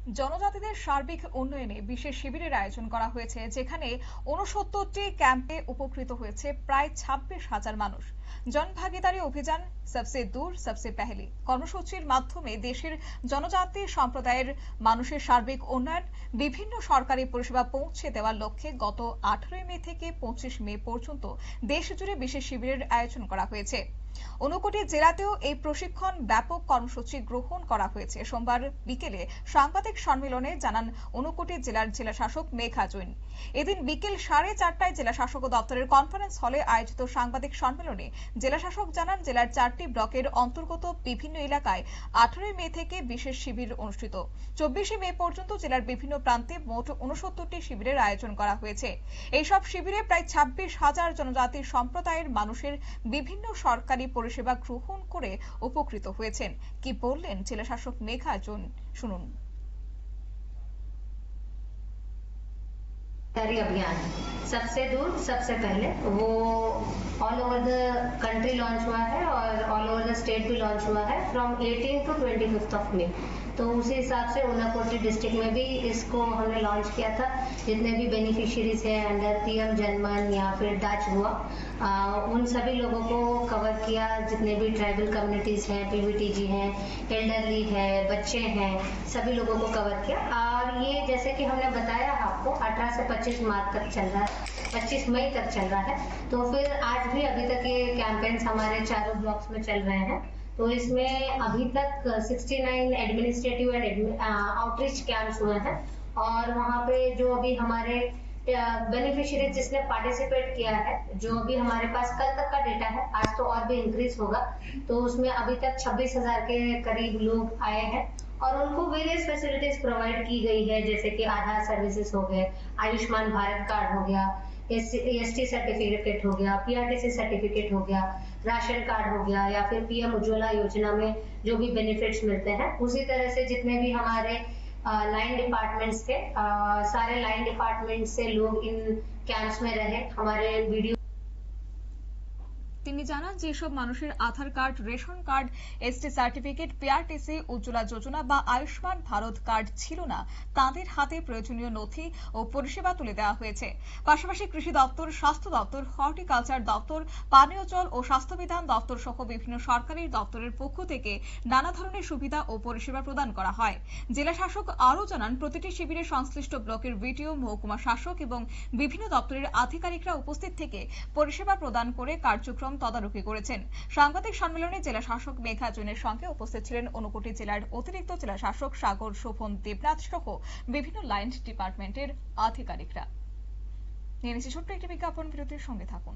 জনজাতিদের সার্বিক উন্নয়নে বিশেষ শিবিরের আয়োজন করা হয়েছে, যেখানে ৬৯টি ক্যাম্পে উপকৃত হয়েছে প্রায় ২৬,০০০ মানুষ। জনভাগিদারি অভিযান সবসে দূর সবসে পেহলে কর্মসূচির মাধ্যমে দেশের জনজাতি সম্প্রদায়ের মানুষের সার্বিক উন্নয়ন, বিভিন্ন সরকারি পরিষেবা পৌঁছে দেওয়ার লক্ষ্যে গত ১৮ মে থেকে ২৫ মে পর্যন্ত দেশজুড়ে বিশেষ শিবিরের আয়োজন করা হয়েছে। ৫৯টি জেলাতেও এই প্রশিক্ষণ ব্যাপক কর্মসূচি গ্রহণ করা হয়েছে। সোমবার বিকেলে সাংবাদিক সম্মেলনে জানান ৫৯টি জেলার জেলাশাসক মেঘা জৈন। এদিন বিকেল ৪:৩০টায় জেলাশাসক দপ্তরের কনফারেন্স হলে আয়োজিত সাংবাদিক সম্মেলনে জেলাশাসক জানান, জেলার ৪টি ব্লকের অন্তর্গত বিভিন্ন এলাকায় ১৮ মে থেকে বিশেষ শিবির অনুষ্ঠিত। ২৪ মে পর্যন্ত জেলার বিভিন্ন প্রান্তে মোট ৬৯টি শিবিরের আয়োজন করা হয়েছে। এইসব শিবিরে প্রায় ২৬,০০০ জনজাতি সম্প্রদায়ের মানুষের বিভিন্ন সরকারি পরিষেবা গ্রহণ করে উপকৃত হয়েছেন। কি বললেন জেলাশাসক মেঘা জৈন, শুনুন। अभियान सबसे दूर सबसे पहले वो all over the country launch हुआ है और ऑल ओवर द स्टेट भी लॉन्च हुआ है फ्रॉम 18 to 25 ऑफ मे। तो उसी हिसाब से ऊनाकोटी डिस्ट्रिक्ट में भी इसको हमने लॉन्च किया था। जितने भी बेनिफिशियरीज हैं अंडर पीएम जनमन या फिर डाच हुआ, उन सभी लोगों को कवर किया। जितने भी ट्राइबल कम्युनिटीज हैं, पीवीटीजी हैं, एल्डरली है, बच्चे हैं, सभी लोगों को कवर किया। और ये जैसे कि हमने बताया आपको 18 से 25 मार्च तक चल रहा है, 25 मई तक चल रहा है। तो फिर आज भी अभी तक ये कैंपेन्स हमारे चारों ब्लॉक्स में चल रहे हैं। तो इसमें अभी तक 69 एडमिनिस्ट्रेटिव एंड आउटरीच कैंप्स हुए हैं। और वहाँ पे जो अभी हमारे बेनिफिशियरी जिसने पार्टिसिपेट किया है, जो अभी हमारे पास कल तक का डेटा है, आज तो और भी इंक्रीज होगा, तो उसमें अभी तक 26,000 के करीब लोग आए हैं और उनको वेरियस फैसिलिटीज प्रोवाइड की गई है, जैसे कि आधार सर्विसेज हो गए, आयुष्मान भारत कार्ड हो गया, एसटी सर्टिफिकेट हो गया, पीआरटीसी सर्टिफिकेट हो गया, राशन कार्ड हो गया, या फिर पीएम उज्ज्वला योजना में जो भी बेनिफिट्स मिलते हैं। उसी तरह से जितने भी हमारे लाइन डिपार्टमेंट्स थे, सारे लाइन डिपार्टमेंट से लोग इन कैंप्स में रहे। हमारे वीडियो তিনি জানান, যেসব মানুষের Aadhaar card, ration card, ST certificate, PRTC, Ujjwala Yojana বা আয়ুষ্মান ভারত কার্ড ছিল না, তাদের হাতে প্রয়োজনীয় নথি ও পরিষেবা তুলে দেওয়া হয়েছে। পাশাপাশি কৃষি দপ্তর, স্বাস্থ্য দপ্তর, হর্টিকালচার দপ্তর, পানীয় জল ও স্বাস্থ্যবিধান দপ্তর সহ বিভিন্ন সরকারি দপ্তরের পক্ষ থেকে নানা ধরনের সুবিধা ও পরিষেবা প্রদান করা হয়। জেলা শাসক আরও জানান, প্রতিটি শিবিরে সংশ্লিষ্ট ব্লকের ভিডিও, মহকুমা শাসক এবং বিভিন্ন দপ্তরের আধিকারিকরা উপস্থিত থেকে পরিষেবা প্রদান করে কার্যক্রম তদারকি করেছেন। সাংবাদিক সম্মেলনে জেলা শাসক মেঘা জৈনের সঙ্গে উপস্থিত ছিলেন ৫৯টি জেলার অতিরিক্ত জেলা শাসক সাগর শোভন দেবনাথ সহ বিভিন্ন লাইন ডিপার্টমেন্টের আধিকারিকরা। নিয়ে নিচ্ছি ছোট্ট একটি বিজ্ঞাপন, বিরতির সঙ্গে থাকুন।